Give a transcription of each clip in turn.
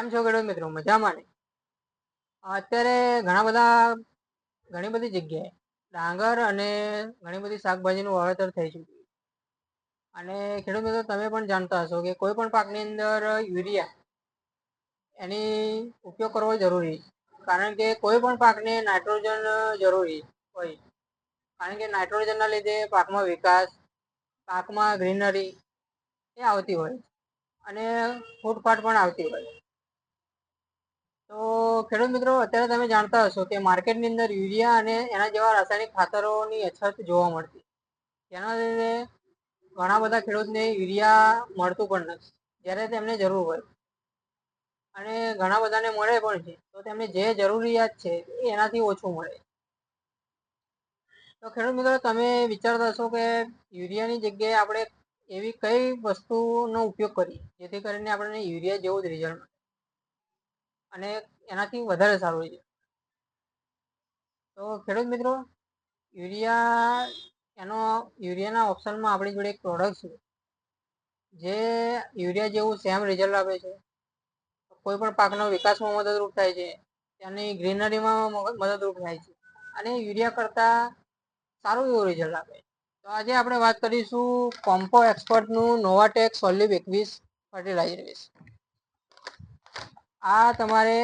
કેમ છો ખેડૂત મિત્રો? મજામાં ને? અત્યારે ઘણી બધી જગ્યાએ ડાંગર અને ઘણી બધી શાકભાજીનું વાવેતર થઈ ચૂક્યું. અને ખેડૂત મિત્રો તમે પણ જાણતા હશો કે કોઈ પણ પાકની અંદર યુરિયા એની ઉપયોગ કરવો જરૂરી, કારણ કે કોઈ પણ પાકને નાઇટ્રોજન જરૂરી હોય. કારણ કે નાઇટ્રોજનના લીધે પાકમાં વિકાસ, પાકમાં ગ્રીનરી એ આવતી હોય અને ફૂટફાટ પણ આવતી હોય. તો ખેડૂત મિત્રો અત્યારે તમે જાણતા હશો કે માર્કેટની અંદર યુરિયા અને એના જેવા રાસાયણિક ખાતરોની અછત જોવા મળતી. તેના લીધે ઘણા બધા ખેડૂતને યુરિયા મળતું પણ નથી જ્યારે તેમને જરૂર હોય, અને ઘણા બધાને મળે પણ છે તો તેમને જે જરૂરિયાત છે એ એનાથી ઓછું મળે. તો ખેડૂત મિત્રો તમે વિચારતા હશો કે યુરિયાની જગ્યાએ આપણે એવી કઈ વસ્તુનો ઉપયોગ કરીએ જેથી કરીને આપણને યુરિયા જેવું જ રિઝલ્ટ મળે અને એનાથી વધારે સારું છે. તો ખેડૂત મિત્રો યુરિયાના ઓપ્શનમાં આપણી જોડે એક પ્રોડક્ટ છે જે યુરિયા જેવું સેમ રિઝલ્ટ આપે છે, કોઈ પણ પાકનો વિકાસમાં મદદરૂપ થાય છે, ત્યાંની ગ્રીનરીમાં મદદરૂપ થાય છે અને યુરિયા કરતા સારું એવું રિઝલ્ટ આપે. તો આજે આપણે વાત કરીશું કોમ્પો એક્સપર્ટનું નોવાટેક સોલ્યુબ 21 ફર્ટિલાઇઝર વિશે. આ તમારે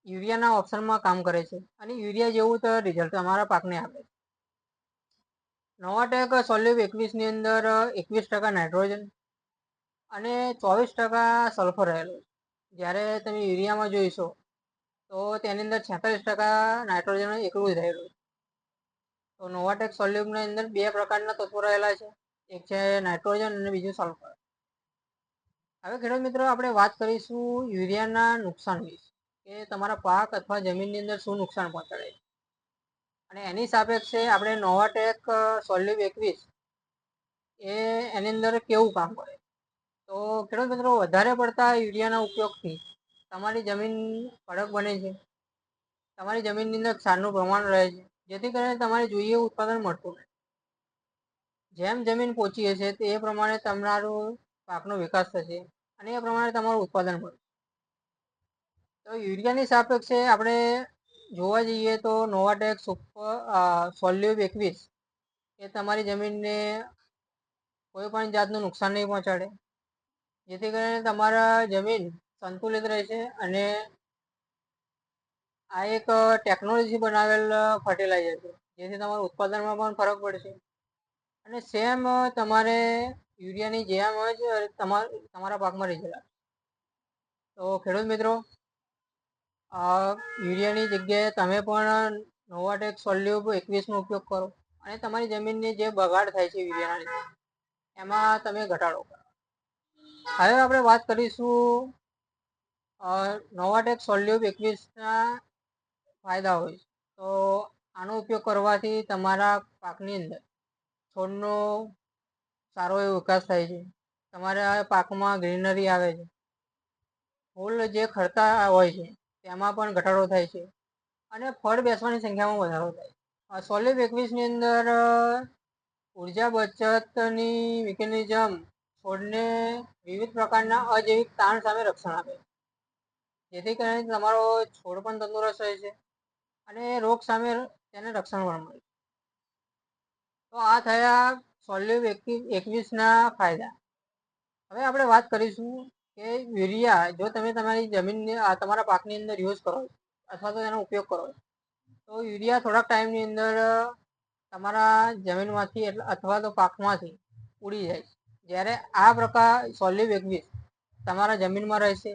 યુરિયાના ઓપ્શનમાં કામ કરે છે અને યુરિયા જેવું તો રિઝલ્ટ તમારા પાકને આપે છે. નોવાટેક સોલ્યુબ 21 ની અંદર 21% નાઇટ્રોજન અને 24% સલ્ફર રહેલું. જ્યારે તમે યુરિયામાં જોઈશો તો તેની અંદર 46% નાઇટ્રોજન એકલું જ રહેલું. તો નોવાટેક સોલ્યુબની અંદર બે પ્રકારના તત્વો રહેલા છે, એક છે નાઇટ્રોજન અને બીજું સલ્ફર. હવે ખેડૂત મિત્રો આપણે વાત કરીશું યુરિયાના નુકસાન વિશે, કે તમારા પાક અથવા જમીનની અંદર શું નુકસાન પહોંચાડે છે, અને એની સાપેક્ષે આપણે નોવાટેક સોલ્યુબ 21 એની અંદર કેવું કામ કરે. તો ખેડૂત મિત્રો વધારે પડતા યુરિયાના ઉપયોગથી તમારી જમીન કડક બને છે, તમારી જમીનની અંદર ક્ષારનું પ્રમાણ રહે છે, જેથી કરીને તમારે જોઈએ એવું ઉત્પાદન મળતું નથી. જેમ જમીન પોચી હશે તે પ્રમાણે તમારું પાકનો વિકાસ થશે અને એ પ્રમાણે તમારું ઉત્પાદન મળશે. તો યુરિયાની સાપેક્ષે આપણે જોવા જઈએ તો નોવાટેક સોલ્યુબ 21 એ તમારી જમીનને કોઈ પણ જાતનું નુકસાન નહીં પહોંચાડે, જેથી કરીને તમારા જમીન સંતુલિત રહેશે. અને આ એક ટેકનોલોજી બનાવેલ ફર્ટિલાઇઝર છે, જેથી તમારું ઉત્પાદનમાં પણ ફરક પડશે અને સેમ તમારે યુરિયાની જેમ જ તમારા પાકમાં રિઝલ્ટ આવે. તો ખેડૂત મિત્રો યુરિયાની જગ્યાએ તમે પણ નોવાટેક સોલ્યુબ 21 નો ઉપયોગ કરો અને તમારી જમીનની જે બગાડ થાય છે યુરિયાના લીધે એમાં તમે ઘટાડો કરો. હવે આપણે વાત કરીશું નોવાટેક સોલ્યુબ 21ના ફાયદા હોય. તો આનો ઉપયોગ કરવાથી તમારા પાકની અંદર છોડનો સારો એવો વિકાસ થાય છે, તમારા પાકમાં ગ્રીનરી આવે છે, ફૂલ જે ખરતા હોય છે તેમાં પણ ઘટાડો થાય છે અને ફળ બેસવાની સંખ્યામાં વધારો થાય છે. સોલ્યુબ 21 ની અંદર ઉર્જા બચતની મિકેનિઝમ છોડને વિવિધ પ્રકારના અજૈવિક તાણ સામે રક્ષણ આપે છે, જેથી કરીને તમારો છોડ પણ તંદુરસ્ત રહે છે અને રોગ સામે તેને રક્ષણ પણ મળે છે. તો આ થયા સોલ્યુબ 21ના ફાયદા. હવે આપણે વાત કરીશું કે યુરિયા જો તમે તમારી જમીનની તમારા પાકની અંદર યુઝ કરો અથવા તો એનો ઉપયોગ કરો તો યુરિયા થોડાક ટાઈમની અંદર તમારા જમીનમાંથી અથવા તો પાકમાંથી ઉડી જાય છે, જ્યારે આ પ્રકાર સોલ્યુબ 21 તમારા જમીનમાં રહેશે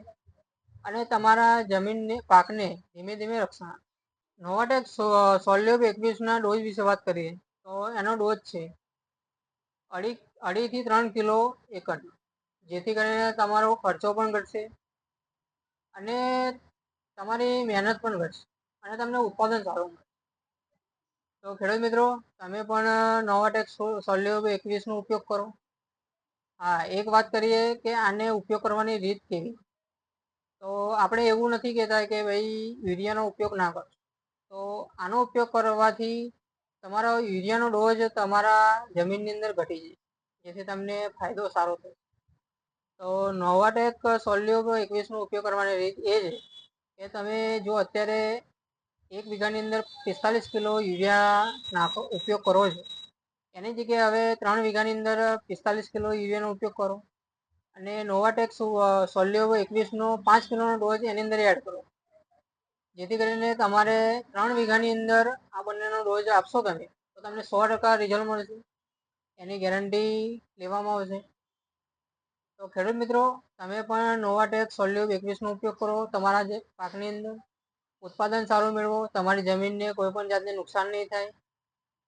અને તમારા જમીનને પાકને ધીમે ધીમે રક્ષણ આપે. નોવાટેક સોલ્યુબ 21ના ડોઝ વિશે વાત કરીએ તો એનો ડોઝ છે 2.5 થી 3 કિલો એકર, જેથી કરીને તમારો ખર્ચો પણ ઘટશે અને તમારી મહેનત પણ ઘટશે અને તમને ઉત્પાદન સારું મળે. તો ખેડૂત મિત્રો તમે પણ નોવાટેક સોલ્યુબ 21નો ઉપયોગ કરો. હા, એક વાત કરીએ કે આને ઉપયોગ કરવાની રીત કેવી. તો આપણે એવું નથી કહેતા કે ભાઈ યુરિયાનો ઉપયોગ ના કરો. તો આનો ઉપયોગ કરવાથી તમારો યુરિયાનો ડોઝ તમારા જમીનની અંદર ઘટી જાય, જેથી તમને ફાયદો સારો થાય. તો નોવાટેક સોલ્યુબ 21નો ઉપયોગ કરવાની રીત એ છે કે તમે જો અત્યારે 1 વીઘાની અંદર 45 કિલો યુરિયા ઉપયોગ કરો છો, એની જગ્યાએ હવે 3 વીઘાની અંદર 45 કિલો યુરિયાનો ઉપયોગ કરો અને નોવાટેક સોલ્યુબ 21નો 5 કિલોનો ડોઝ એની અંદર એડ કરો, જેથી કરીને તમારે 3 વીઘાની અંદર આ બંનેનો ડોઝ આપશો તમે તો તમને 100% રિઝલ્ટ મળશે, એની ગેરંટી લેવામાં આવશે. તો ખેડૂત મિત્રો, તમે પણ નોવાટેક સોલ્યુબ 21નો ઉપયોગ કરો તમારા જે પાકની અંદર, ઉત્પાદન સારું મેળવો, તમારી જમીનને કોઈ પણ જાતને નુકસાન નહીં થાય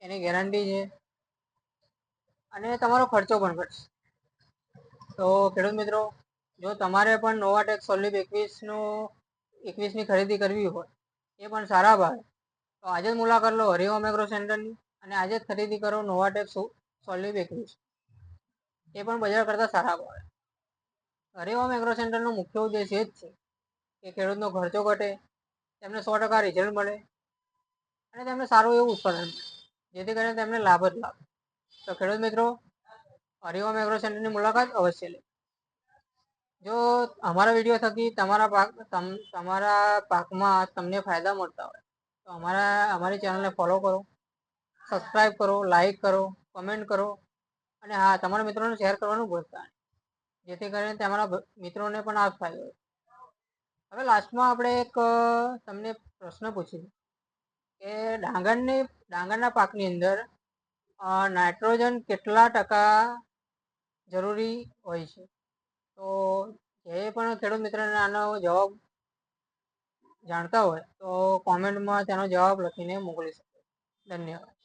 એની ગેરંટી છે અને તમારો ખર્ચો પણ ઘટશે. તો ખેડૂત મિત્રો, જો તમારે પણ નોવાટેક સોલ્યુબ 21ની ખરીદી કરવી હોય એ પણ સારા ભાવે, તો આજે જ મુલાકાત લો હરિઓમ એગ્રો સેન્ટરની અને આજે જ ખરીદી કરો નોવાટેક સોલ્યુબ 21, એ પણ બજાર કરતાં સારા ભાવે. હરિઓમ એગ્રો સેન્ટરનો મુખ્ય ઉદ્દેશ એ જ છે કે ખેડૂતનો ખર્ચો ઘટે, તેમને 100% રિઝલ્ટ મળે અને તેમને સારું એવું ઉત્પાદન મળે, જેથી કરીને તેમને લાભ જ લાભ. તો ખેડૂત મિત્રો, હરિઓમ એગ્રો સેન્ટરની મુલાકાત અવશ્ય લે. જો અમારા વિડીયો થકી તમારા પાકમાં તમને ફાયદા મળતા હોય તો અમારી ચેનલને ફોલો કરો, સબસ્ક્રાઈબ કરો, લાઈક કરો, કમેન્ટ કરો અને હા, તમારા મિત્રોને શેર કરવાનું ભૂલતા નહીં, જેથી કરીને તમારા મિત્રોને પણ આ ફાયદો. હવે લાસ્ટમાં આપણે એક તમને પ્રશ્ન પૂછીએ કે ડાંગરના પાકની અંદર નાઇટ્રોજન કેટલા ટકા જરૂરી હોય છે? તો જે પણ ખેડૂત મિત્રને આનો જવાબ જાણતા હોય તો કોમેન્ટમાં તેનો જવાબ લખીને મોકલી શકે. ધન્યવાદ.